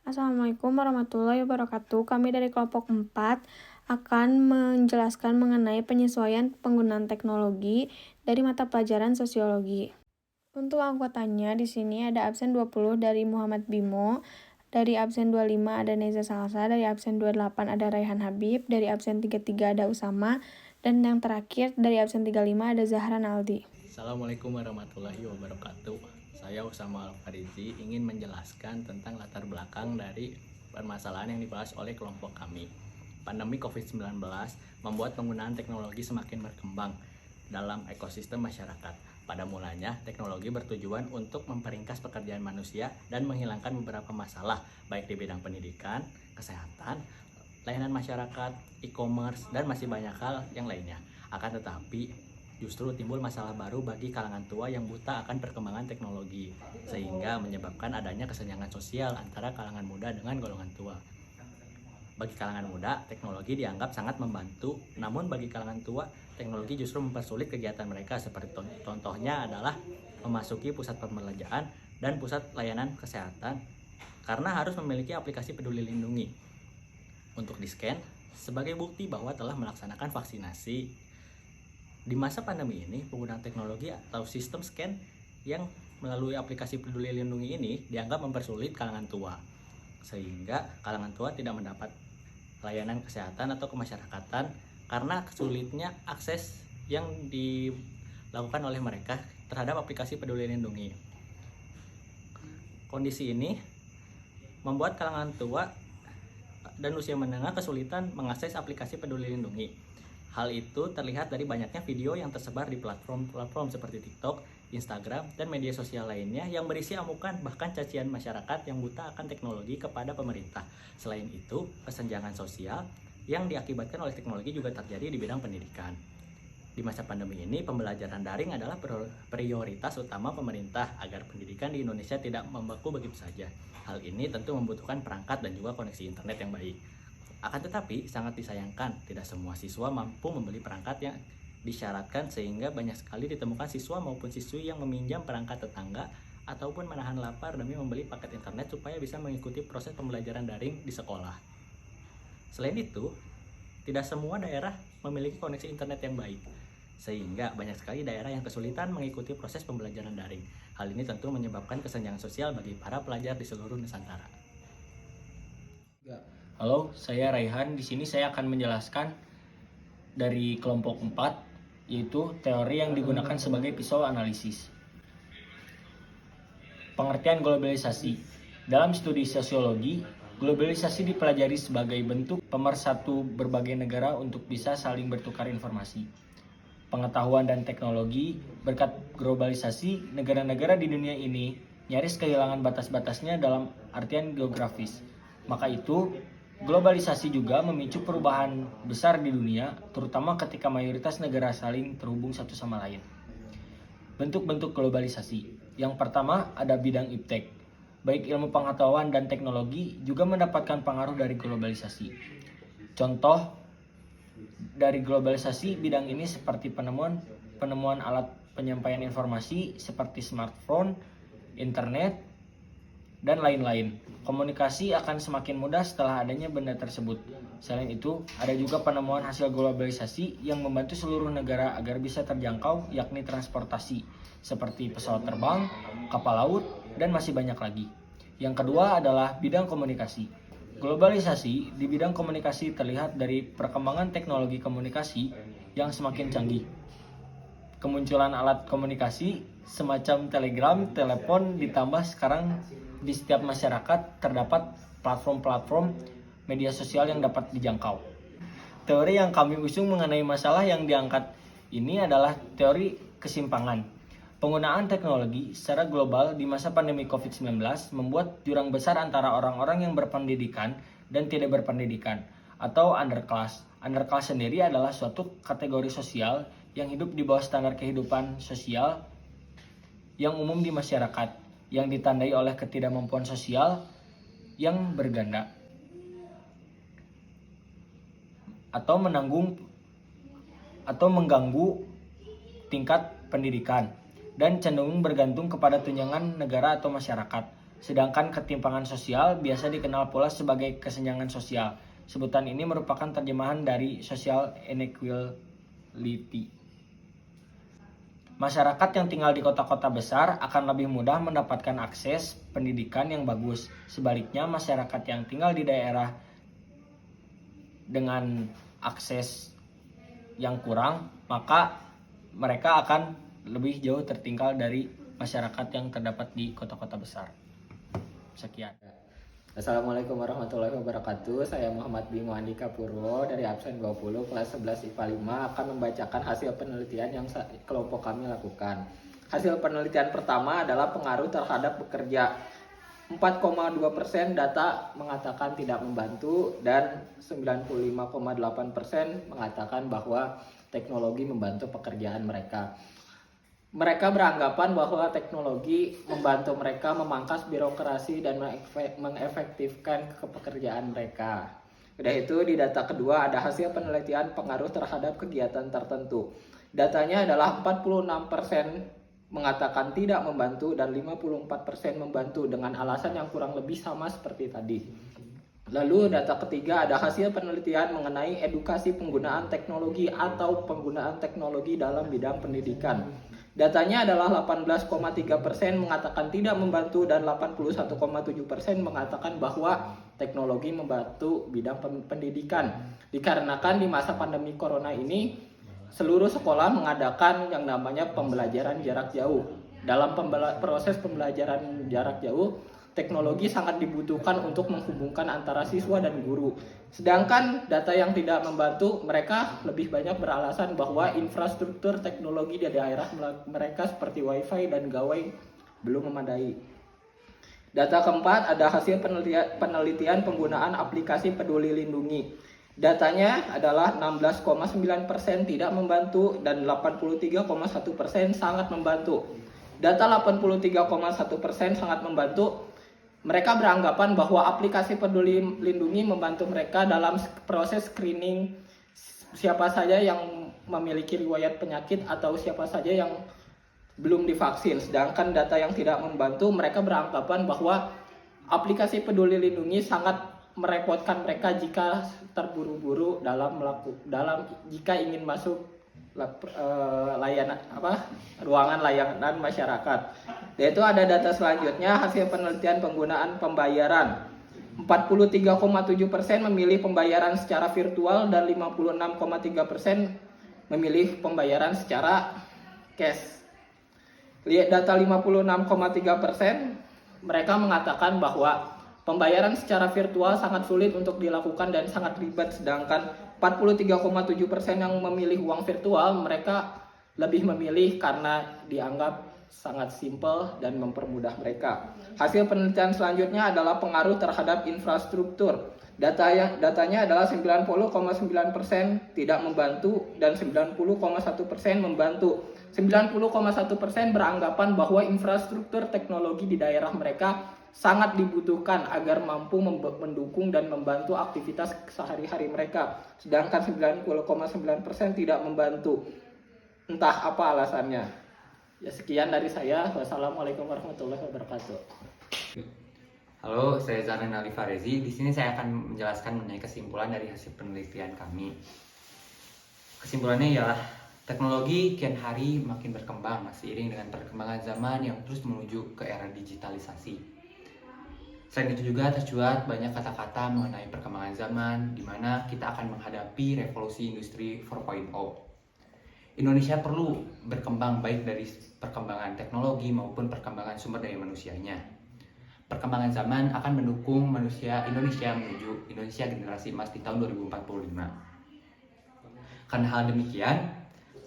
Assalamualaikum warahmatullahi wabarakatuh. Kami dari kelompok 4 akan menjelaskan mengenai penyesuaian penggunaan teknologi dari mata pelajaran sosiologi. Untuk anggotanya di sini ada absen 20 dari Muhammad Bimo, dari absen 25 ada Neza Salsa, dari absen 28 ada Raihan Habib, dari absen 33 ada Usama, dan yang terakhir dari absen 35 ada Zahra Naldi. Assalamualaikum warahmatullahi wabarakatuh. Saya Usama Al-Farizi ingin menjelaskan tentang latar belakang dari permasalahan yang dibahas oleh kelompok kami. Pandemi COVID-19 membuat penggunaan teknologi semakin berkembang dalam ekosistem masyarakat. Pada mulanya, teknologi bertujuan untuk memperingkas pekerjaan manusia dan menghilangkan beberapa masalah, baik di bidang pendidikan, kesehatan, layanan masyarakat, e-commerce, dan masih banyak hal yang lainnya. Akan tetapi, justru timbul masalah baru bagi kalangan tua yang buta akan perkembangan teknologi, sehingga menyebabkan adanya kesenjangan sosial antara kalangan muda dengan golongan tua. Bagi kalangan muda, teknologi dianggap sangat membantu, namun bagi kalangan tua, teknologi justru mempersulit kegiatan mereka, seperti contohnya adalah memasuki pusat perbelanjaan dan pusat layanan kesehatan karena harus memiliki aplikasi Peduli Lindungi untuk di-scan sebagai bukti bahwa telah melaksanakan vaksinasi. Di masa pandemi ini, penggunaan teknologi atau sistem scan yang melalui aplikasi Peduli Lindungi ini dianggap mempersulit kalangan tua, sehingga kalangan tua tidak mendapat layanan kesehatan atau kemasyarakatan karena sulitnya akses yang dilakukan oleh mereka terhadap aplikasi Peduli Lindungi. Kondisi ini membuat kalangan tua dan usia menengah kesulitan mengakses aplikasi Peduli Lindungi. Hal itu terlihat dari banyaknya video yang tersebar di platform seperti TikTok, Instagram, dan media sosial lainnya yang berisi amukan bahkan cacian masyarakat yang buta akan teknologi kepada pemerintah. Selain itu, kesenjangan sosial yang diakibatkan oleh teknologi juga terjadi di bidang pendidikan. Di masa pandemi ini, pembelajaran daring adalah prioritas utama pemerintah agar pendidikan di Indonesia tidak membeku begitu saja. Hal ini tentu membutuhkan perangkat dan juga koneksi internet yang baik. Akan tetapi, sangat disayangkan tidak semua siswa mampu membeli perangkat yang disyaratkan, sehingga banyak sekali ditemukan siswa maupun siswi yang meminjam perangkat tetangga ataupun menahan lapar demi membeli paket internet supaya bisa mengikuti proses pembelajaran daring di sekolah. Selain itu, tidak semua daerah memiliki koneksi internet yang baik, sehingga banyak sekali daerah yang kesulitan mengikuti proses pembelajaran daring. Hal ini tentu menyebabkan kesenjangan sosial bagi para pelajar di seluruh Nusantara. Halo, saya Raihan. Di sini saya akan menjelaskan dari kelompok 4, yaitu teori yang digunakan sebagai pisau analisis. Pengertian globalisasi. Dalam studi sosiologi, globalisasi dipelajari sebagai bentuk pemersatu berbagai negara untuk bisa saling bertukar informasi, pengetahuan, dan teknologi. Berkat globalisasi, negara-negara di dunia ini nyaris kehilangan batas-batasnya dalam artian geografis. Maka itu, globalisasi juga memicu perubahan besar di dunia, terutama ketika mayoritas negara saling terhubung satu sama lain. Bentuk-bentuk globalisasi. Yang pertama ada bidang iptek. Baik ilmu pengetahuan dan teknologi juga mendapatkan pengaruh dari globalisasi. Contoh dari globalisasi bidang ini seperti penemuan alat penyampaian informasi seperti smartphone, internet, dan lain-lain. Komunikasi akan semakin mudah setelah adanya benda tersebut. Selain itu, ada juga penemuan hasil globalisasi yang membantu seluruh negara agar bisa terjangkau, yakni transportasi, seperti pesawat terbang, kapal laut, dan masih banyak lagi. Yang kedua adalah bidang komunikasi. Globalisasi di bidang komunikasi terlihat dari perkembangan teknologi komunikasi yang semakin canggih. Kemunculan alat komunikasi semacam telegram, telepon, ditambah sekarang di setiap masyarakat terdapat platform-platform media sosial yang dapat dijangkau. Teori yang kami usung mengenai masalah yang diangkat ini adalah teori kesimpangan. Penggunaan teknologi secara global di masa pandemi COVID-19 membuat jurang besar antara orang-orang yang berpendidikan dan tidak berpendidikan, atau underclass. Underclass sendiri adalah suatu kategori sosial yang hidup di bawah standar kehidupan sosial yang umum di masyarakat, yang ditandai oleh ketidakmampuan sosial yang berganda atau mengganggu tingkat pendidikan dan cenderung bergantung kepada tunjangan negara atau masyarakat. Sedangkan ketimpangan sosial biasa dikenal pula sebagai kesenjangan sosial. Sebutan ini merupakan terjemahan dari social inequality. Masyarakat yang tinggal di kota-kota besar akan lebih mudah mendapatkan akses pendidikan yang bagus. Sebaliknya, masyarakat yang tinggal di daerah dengan akses yang kurang, maka mereka akan lebih jauh tertinggal dari masyarakat yang terdapat di kota-kota besar. Sekian. Assalamualaikum warahmatullahi wabarakatuh. Saya Muhammad Bimo Andika Purwo dari absen 20 kelas 11 IPA 5 akan membacakan hasil penelitian yang kelompok kami lakukan. Hasil penelitian pertama adalah pengaruh terhadap bekerja. 4,2% data mengatakan tidak membantu dan 95,8% mengatakan bahwa teknologi membantu pekerjaan mereka. Mereka beranggapan bahwa teknologi membantu mereka memangkas birokrasi dan mengefektifkan pekerjaan mereka. Udah itu, di data kedua ada hasil penelitian pengaruh terhadap kegiatan tertentu. Datanya adalah 46% mengatakan tidak membantu dan 54% membantu dengan alasan yang kurang lebih sama seperti tadi. Lalu data ketiga ada hasil penelitian mengenai edukasi penggunaan teknologi atau penggunaan teknologi dalam bidang pendidikan. Datanya adalah 18,3% mengatakan tidak membantu dan 81,7% mengatakan bahwa teknologi membantu bidang pendidikan. Dikarenakan di masa pandemi corona ini, seluruh sekolah mengadakan yang namanya pembelajaran jarak jauh. Dalam proses pembelajaran jarak jauh, teknologi sangat dibutuhkan untuk menghubungkan antara siswa dan guru. Sedangkan data yang tidak membantu, mereka lebih banyak beralasan bahwa infrastruktur teknologi di daerah mereka seperti wifi dan gawai belum memadai. Data keempat ada hasil penelitian penggunaan aplikasi Peduli Lindungi. Datanya adalah 16,9% tidak membantu dan 83,1% sangat membantu. Data 83,1% sangat membantu. Mereka beranggapan bahwa aplikasi Peduli Lindungi membantu mereka dalam proses screening siapa saja yang memiliki riwayat penyakit atau siapa saja yang belum divaksin. Sedangkan data yang tidak membantu, mereka beranggapan bahwa aplikasi Peduli Lindungi sangat merepotkan mereka jika terburu-buru jika ingin masuk ruangan layanan masyarakat. Yaitu ada data selanjutnya hasil penelitian penggunaan pembayaran. 43,7% memilih pembayaran secara virtual dan 56,3% memilih pembayaran secara cash. Lihat data 56,3%, mereka mengatakan bahwa pembayaran secara virtual sangat sulit untuk dilakukan dan sangat ribet, sedangkan 43,7% yang memilih uang virtual, mereka lebih memilih karena dianggap sangat simpel dan mempermudah mereka. Hasil penelitian selanjutnya adalah pengaruh terhadap infrastruktur. Datanya adalah 90,9% tidak membantu dan 90,1% membantu. 90,1% beranggapan bahwa infrastruktur teknologi di daerah mereka sangat dibutuhkan agar mampu mendukung dan membantu aktivitas sehari-hari mereka. Sedangkan 90,9% tidak membantu. Entah apa alasannya. Ya, sekian dari saya. Wassalamualaikum warahmatullahi wabarakatuh. Halo, saya Zanen Ali Farezi. Di sini saya akan menjelaskan mengenai kesimpulan dari hasil penelitian kami. Kesimpulannya ialah teknologi kian hari makin berkembang seiring dengan perkembangan zaman yang terus menuju ke era digitalisasi. Selain itu juga tercuat banyak kata-kata mengenai perkembangan zaman di mana kita akan menghadapi revolusi industri 4.0. Indonesia perlu berkembang baik dari perkembangan teknologi maupun perkembangan sumber daya manusianya. Perkembangan zaman akan mendukung Indonesia menuju Indonesia generasi emas di tahun 2045. Karena hal demikian,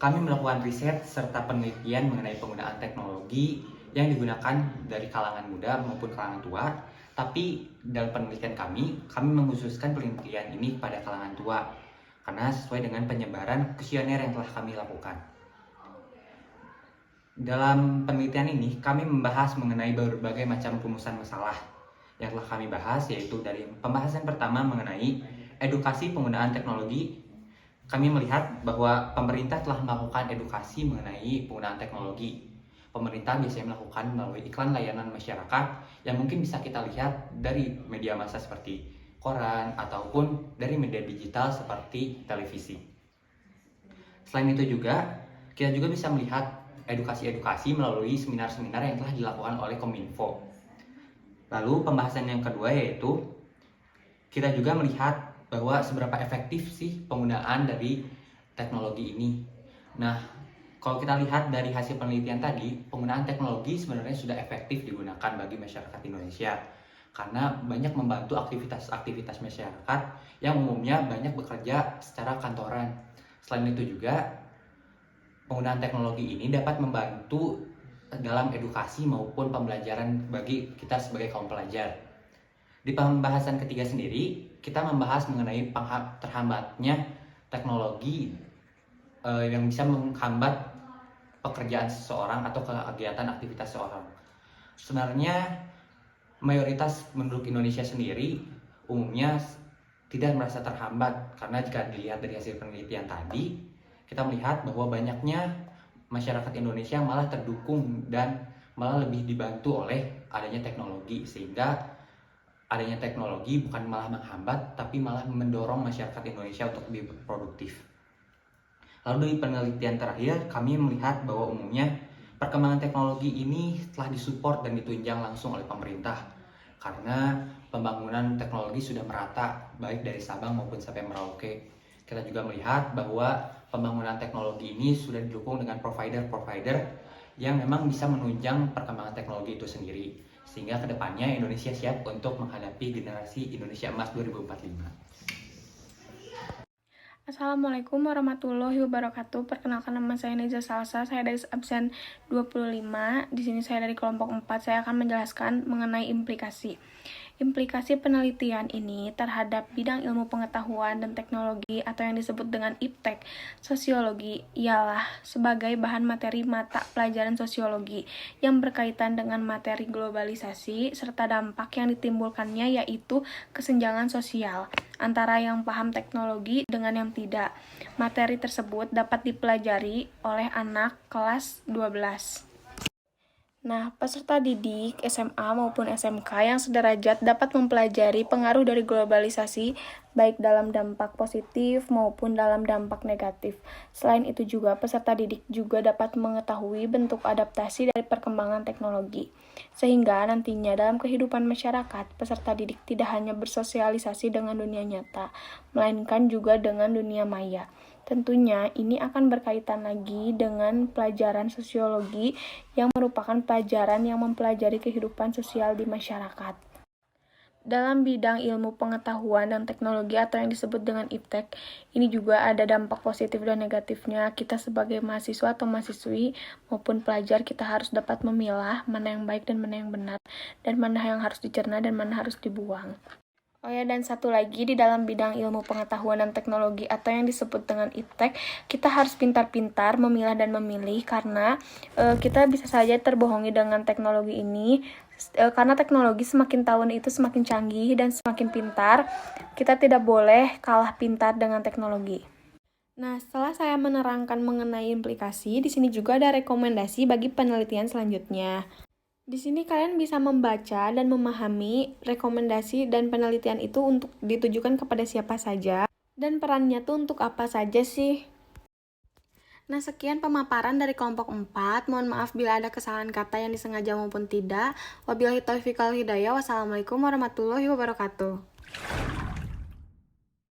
kami melakukan riset serta penelitian mengenai penggunaan teknologi yang digunakan dari kalangan muda maupun kalangan tua. Tapi dalam penelitian kami mengkhususkan penelitian ini pada kalangan tua karena sesuai dengan penyebaran kuesioner yang telah kami lakukan. Dalam penelitian ini, kami membahas mengenai berbagai macam rumusan masalah yang telah kami bahas, yaitu dari pembahasan pertama mengenai edukasi penggunaan teknologi. Kami melihat bahwa pemerintah telah melakukan edukasi mengenai penggunaan teknologi. pemerintah biasanya melakukan melalui iklan layanan masyarakat yang mungkin bisa kita lihat dari media massa seperti koran ataupun dari media digital seperti televisi. Selain itu juga, kita juga bisa melihat edukasi-edukasi melalui seminar-seminar yang telah dilakukan oleh Kominfo. Lalu pembahasan yang kedua yaitu kita juga melihat bahwa seberapa efektif sih penggunaan dari teknologi ini. Nah, kalau kita lihat dari hasil penelitian tadi, penggunaan teknologi sebenarnya sudah efektif digunakan bagi masyarakat Indonesia karena banyak membantu aktivitas-aktivitas masyarakat yang umumnya banyak bekerja secara kantoran. Selain itu juga, penggunaan teknologi ini dapat membantu dalam edukasi maupun pembelajaran bagi kita sebagai kaum pelajar. Di pembahasan ketiga sendiri, kita membahas mengenai terhambatnya teknologi yang bisa menghambat pekerjaan seseorang atau kegiatan aktivitas seseorang. Sebenarnya mayoritas penduduk Indonesia sendiri umumnya tidak merasa terhambat karena jika dilihat dari hasil penelitian tadi, kita melihat bahwa banyaknya masyarakat Indonesia malah terdukung dan malah lebih dibantu oleh adanya teknologi, sehingga adanya teknologi bukan malah menghambat tapi malah mendorong masyarakat Indonesia untuk lebih produktif. Lalu dari penelitian terakhir, kami melihat bahwa umumnya perkembangan teknologi ini telah disupport dan ditunjang langsung oleh pemerintah karena pembangunan teknologi sudah merata baik dari Sabang maupun sampai Merauke. Kita juga melihat bahwa pembangunan teknologi ini sudah didukung dengan provider-provider yang memang bisa menunjang perkembangan teknologi itu sendiri. Sehingga kedepannya Indonesia siap untuk menghadapi generasi Indonesia Emas 2045. Assalamualaikum warahmatullahi wabarakatuh. Perkenalkan, nama saya Neza Salsa. Saya dari absen 25. Di sini saya dari kelompok 4. Saya akan menjelaskan mengenai implikasi. Implikasi penelitian ini terhadap bidang ilmu pengetahuan dan teknologi atau yang disebut dengan IPTEK sosiologi ialah sebagai bahan materi mata pelajaran sosiologi yang berkaitan dengan materi globalisasi serta dampak yang ditimbulkannya, yaitu kesenjangan sosial antara yang paham teknologi dengan yang tidak. Materi tersebut dapat dipelajari oleh anak kelas 12. Nah, peserta didik SMA maupun SMK yang sederajat dapat mempelajari pengaruh dari globalisasi baik dalam dampak positif maupun dalam dampak negatif. Selain itu juga, peserta didik juga dapat mengetahui bentuk adaptasi dari perkembangan teknologi. Sehingga nantinya dalam kehidupan masyarakat, peserta didik tidak hanya bersosialisasi dengan dunia nyata, melainkan juga dengan dunia maya. Tentunya ini akan berkaitan lagi dengan pelajaran sosiologi yang merupakan pelajaran yang mempelajari kehidupan sosial di masyarakat. Dalam bidang ilmu pengetahuan dan teknologi atau yang disebut dengan IPTEK, ini juga ada dampak positif dan negatifnya. Kita sebagai mahasiswa atau mahasiswi maupun pelajar, kita harus dapat memilah mana yang baik dan mana yang benar, dan mana yang harus dicerna dan mana harus dibuang. Oh ya, dan satu lagi, di dalam bidang ilmu pengetahuan dan teknologi atau yang disebut dengan IPTEK, kita harus pintar-pintar memilah dan memilih karena kita bisa saja terbohongi dengan teknologi ini. Karena teknologi semakin tahun itu semakin canggih dan semakin pintar, kita tidak boleh kalah pintar dengan teknologi. Nah, setelah saya menerangkan mengenai implikasi, di sini juga ada rekomendasi bagi penelitian selanjutnya. Di sini kalian bisa membaca dan memahami rekomendasi dan penelitian itu untuk ditujukan kepada siapa saja dan perannya tuh untuk apa saja sih. Nah, sekian pemaparan dari kelompok 4. Mohon maaf bila ada kesalahan kata yang disengaja maupun tidak. Wabillahi taufiq wal hidayah. Wassalamualaikum warahmatullahi wabarakatuh.